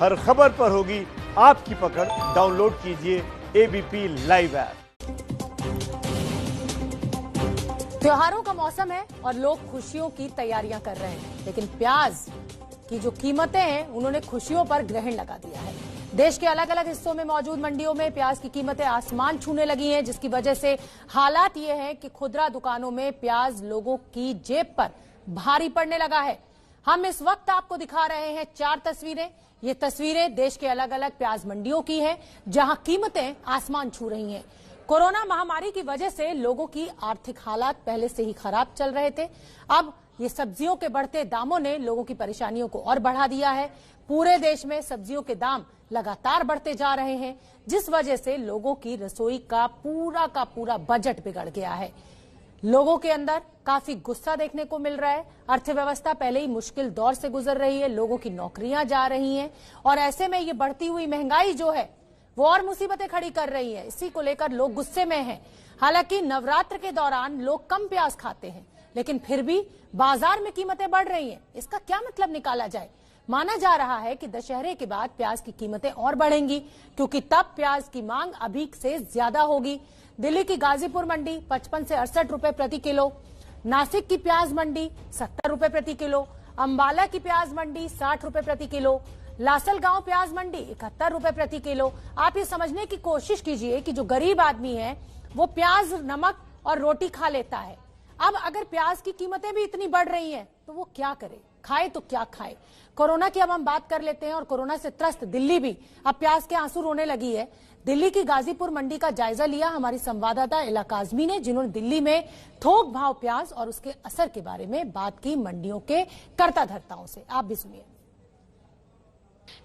हर खबर पर होगी आपकी पकड़। डाउनलोड कीजिए एबीपी लाइव ऐप। त्योहारों का मौसम है और लोग खुशियों की तैयारियां कर रहे हैं, लेकिन प्याज की जो कीमतें हैं उन्होंने खुशियों पर ग्रहण लगा दिया है। देश के अलग अलग हिस्सों में मौजूद मंडियों में प्याज की कीमतें आसमान छूने लगी हैं, जिसकी वजह से हालात ये हैं कि खुदरा दुकानों में प्याज लोगों की जेब पर भारी पड़ने लगा है। हम इस वक्त आपको दिखा रहे हैं 4 तस्वीरें। ये तस्वीरें देश के अलग अलग प्याज मंडियों की हैं, जहां कीमतें आसमान छू रही हैं। कोरोना महामारी की वजह से लोगों की आर्थिक हालात पहले से ही खराब चल रहे थे। अब ये सब्जियों के बढ़ते दामों ने लोगों की परेशानियों को और बढ़ा दिया है। पूरे देश में सब्जियों के दाम लगातार बढ़ते जा रहे हैं, जिस वजह से लोगों की रसोई का पूरा बजट बिगड़ गया है। लोगों के अंदर काफी गुस्सा देखने को मिल रहा है। अर्थव्यवस्था पहले ही मुश्किल दौर से गुजर रही है, लोगों की नौकरियां जा रही हैं और ऐसे में ये बढ़ती हुई महंगाई जो है वो और मुसीबतें खड़ी कर रही है। इसी को लेकर लोग गुस्से में हैं। हालांकि नवरात्र के दौरान लोग कम प्याज खाते हैं, लेकिन फिर भी बाजार में कीमतें बढ़ रही हैं। इसका क्या मतलब निकाला जाए? माना जा रहा है कि दशहरे के बाद प्याज की कीमतें और बढ़ेंगी, क्योंकि तब प्याज की मांग अभी से ज्यादा होगी। दिल्ली की गाजीपुर मंडी 55 से 68 रुपए प्रति किलो, नासिक की प्याज मंडी 70 रुपए प्रति किलो, अंबाला की प्याज मंडी 60 रुपए प्रति किलो, लासलगांव प्याज मंडी 71 रुपए प्रति किलो। आप ये समझने की कोशिश कीजिए कि जो गरीब आदमी है वो प्याज, नमक और रोटी खा लेता है। अब अगर प्याज की कीमतें भी इतनी बढ़ रही हैं तो वो क्या करे, खाए तो क्या खाए। कोरोना की अब हम बात कर लेते हैं और कोरोना से त्रस्त दिल्ली भी अब प्याज के आंसू रोने लगी है। दिल्ली की गाजीपुर मंडी का जायजा लिया हमारी संवाददाता इला काज़मी ने, जिन्होंने दिल्ली में थोक भाव प्याज और उसके असर के बारे में बात की मंडियों के कर्ता धर्ताओं से। आप भी सुनिए।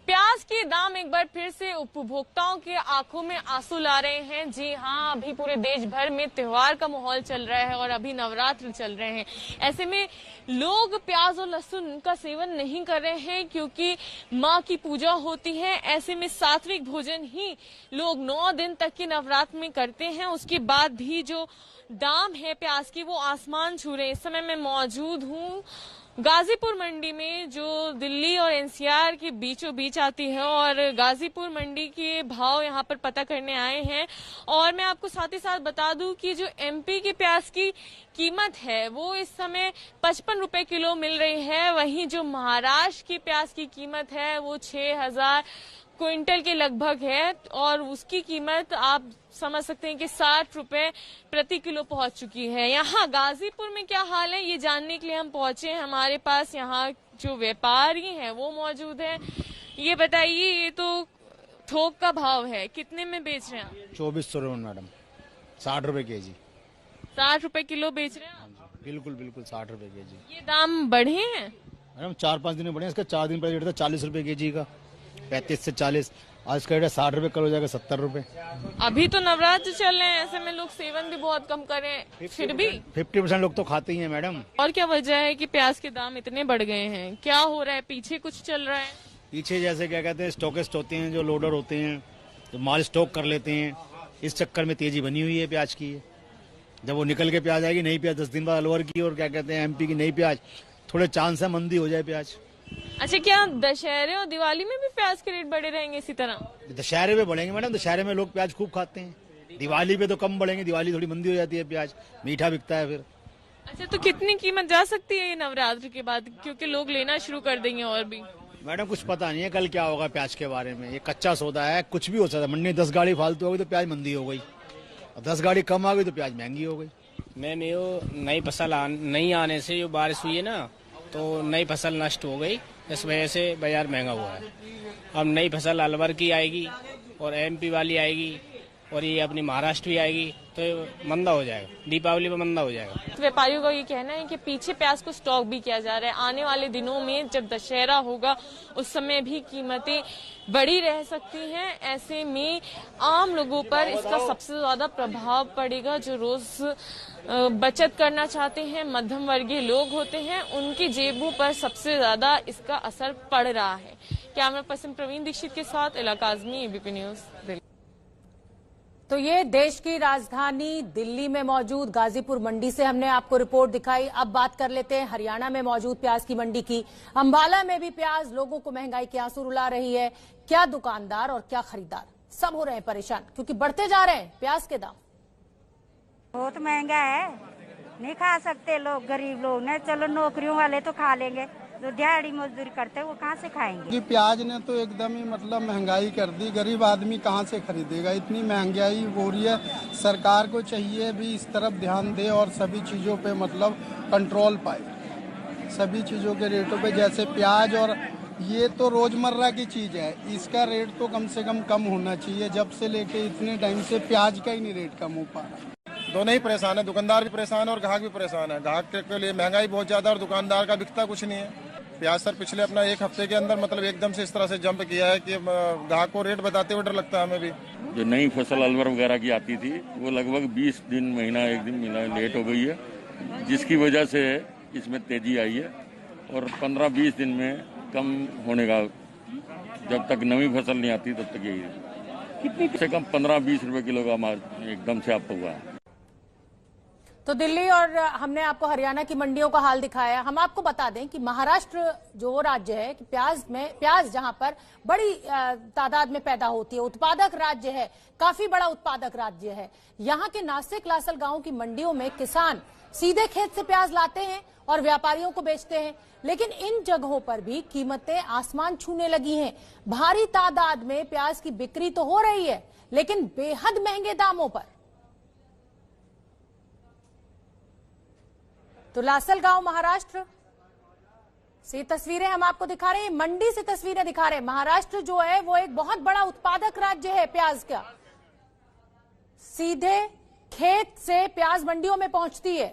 प्याज के दाम एक बार फिर से उपभोक्ताओं के आंखों में आंसू ला रहे हैं। जी हां, अभी पूरे देश भर में त्योहार का माहौल चल रहा है और अभी नवरात्र चल रहे हैं। ऐसे में लोग प्याज और लहसुन का सेवन नहीं कर रहे हैं, क्योंकि मां की पूजा होती है। ऐसे में सात्विक भोजन ही लोग 9 दिन तक के नवरात्र में करते हैं। उसके बाद भी जो दाम है प्याज की वो आसमान छू रहे हैं। इस समय मैं मौजूद हूँ गाजीपुर मंडी में, जो दिल्ली और एनसीआर के बीचों बीच आती है, और गाजीपुर मंडी के भाव यहाँ पर पता करने आए हैं। और मैं आपको साथ ही साथ बता दूं कि जो एमपी के प्याज की कीमत है वो इस समय 55 रुपए किलो मिल रही है। वहीं जो महाराष्ट्र की प्याज की कीमत है वो 6000 क्विंटल के लगभग है और उसकी कीमत आप समझ सकते हैं कि 60 रुपए प्रति किलो पहुंच चुकी है। यहाँ गाजीपुर में क्या हाल है ये जानने के लिए हम पहुंचे हैं। हमारे पास यहाँ जो व्यापारी हैं वो मौजूद हैं। ये बताइए, ये तो थोक का भाव है, कितने में बेच रहे हैं आप? 2400 मैडम, 60 रुपए के जी। 60 रुपए किलो बेच रहे हैं आप? बिल्कुल 60 रुपए के जी। ये दाम बढ़े हैं मैडम? 4-5 दिन में बढ़े। इसका 4 दिन पहले रेट था 40 रुपए के जी का, 35 से 40। आज का रेट 60 रुपए, कल हो जाएगा 70 रुपए। अभी तो नवरात्र चल रहे हैं, ऐसे में लोग सेवन भी बहुत कम कर रहे हैं, फिर भी 50% लोग तो खाते ही हैं मैडम। और क्या वजह है कि प्याज के दाम इतने बढ़ गए हैं? क्या हो रहा है? पीछे कुछ चल रहा है? पीछे जैसे क्या कहते हैं, स्टॉकिस्ट होते हैं, जो लोडर होते हैं, तो माल स्टॉक कर लेते हैं। इस चक्कर में तेजी बनी हुई है प्याज की। जब वो निकल के प्याज आएगी, नई प्याज 10 दिन बाद अलवर की और क्या कहते हैं एमपी की नई प्याज, थोड़े चांस है मंदी हो जाए प्याज। अच्छा, क्या दशहरे और दिवाली में भी प्याज के रेट बढ़े रहेंगे इसी तरह? दशहरे में बढ़ेंगे मैडम, दशहरे में लोग प्याज खूब खाते हैं। दिवाली पे तो कम बढ़ेंगे, दिवाली थोड़ी मंदी हो जाती है, प्याज मीठा बिकता है फिर। अच्छा, तो कितनी कीमत जा सकती है ये नवरात्र के बाद, क्योंकि लोग लेना शुरू कर देंगे? और भी मैडम कुछ पता नहीं है कल क्या होगा प्याज के बारे में। ये कच्चा सौदा है, कुछ भी हो सकता है। मंडी 10 गाड़ी फालतू हो गई तो प्याज मंदी हो गई, और 10 गाड़ी कम आ गई तो प्याज महंगी हो गई। मैम, ये नई फसल नहीं आने से जो बारिश हुई है ना, तो नई फसल नष्ट हो गई, इस वजह से बाजार महंगा हुआ है। अब नई फसल अलवर की आएगी और एमपी वाली आएगी और ये अपनी महाराष्ट्र भी आएगी, तो मंदा हो जाएगा, दीपावली में मंदा हो जाएगा। व्यापारियों का ये कहना है कि पीछे प्याज को स्टॉक भी किया जा रहा है। आने वाले दिनों में जब दशहरा होगा उस समय भी कीमतें बढ़ी रह सकती हैं। ऐसे में आम लोगों पर इसका सबसे ज्यादा प्रभाव पड़ेगा। जो रोज बचत करना चाहते हैं, मध्यम वर्गीय लोग होते हैं, उनकी जेबों पर सबसे ज्यादा इसका असर पड़ रहा है। कैमरा पर्सन प्रवीण दीक्षित के साथ इला काज़मी, एबीपी न्यूज, दिल्ली। तो ये देश की राजधानी दिल्ली में मौजूद गाजीपुर मंडी से हमने आपको रिपोर्ट दिखाई। अब बात कर लेते हैं हरियाणा में मौजूद प्याज की मंडी की। अंबाला में भी प्याज लोगों को महंगाई के आंसू रुला रही है। क्या दुकानदार और क्या खरीदार सब हो रहे हैं परेशान, क्योंकि बढ़ते जा रहे हैं प्याज के दाम। बहुत महंगा है, नहीं खा सकते लोग, गरीब लोग ने। चलो नौकरियों वाले तो खा लेंगे, जो दिहाड़ी मजदूरी करते हैं वो कहाँ से खाएंगे। प्याज ने तो एकदम ही मतलब महंगाई कर दी, गरीब आदमी कहाँ से खरीदेगा, इतनी महंगाई हो रही है। सरकार को चाहिए भी इस तरफ ध्यान दे और सभी चीज़ों पे मतलब कंट्रोल पाए, सभी चीज़ों के रेटों पे। जैसे प्याज, और ये तो रोजमर्रा की चीज़ है, इसका रेट तो कम से कम होना चाहिए। जब से लेके इतने टाइम से प्याज का ही नहीं रेट कम हो पा रहा। दोनों ही परेशान है, दुकानदार भी परेशान है और ग्राहक भी परेशान है। ग्राहक के लिए महंगाई बहुत ज्यादा और दुकानदार का बिकता कुछ नहीं है। प्याज सर पिछले अपना एक हफ्ते के अंदर मतलब एकदम से इस तरह से जंप किया है कि ग्राहक को रेट बताते हुए डर लगता है हमें भी। जो नई फसल अलवर वगैरह की आती थी वो लगभग 20 दिन महीना एक दिन लेट हो गई है, जिसकी वजह से इसमें तेजी आई है। और 15-20 दिन में कम होने का, जब तक नई फसल नहीं आती तब तक यही है। से कम 15-20 रुपए किलो का एकदम से अप हुआ है। तो दिल्ली और हमने आपको हरियाणा की मंडियों का हाल दिखाया। हम आपको बता दें कि महाराष्ट्र जो राज्य है कि प्याज जहां पर बड़ी तादाद में पैदा होती है, उत्पादक राज्य है, काफी बड़ा उत्पादक राज्य है। यहां के नासिक लासलगांव की मंडियों में किसान सीधे खेत से प्याज लाते हैं और व्यापारियों को बेचते हैं, लेकिन इन जगहों पर भी कीमतें आसमान छूने लगी हैं। भारी तादाद में प्याज की बिक्री तो हो रही है, लेकिन बेहद महंगे दामों पर। तो लासलगांव महाराष्ट्र से तस्वीरें हम आपको दिखा रहे हैं, मंडी से तस्वीरें दिखा रहे हैं। महाराष्ट्र जो है वो एक बहुत बड़ा उत्पादक राज्य है प्याज का। सीधे खेत से प्याज मंडियों में पहुंचती है।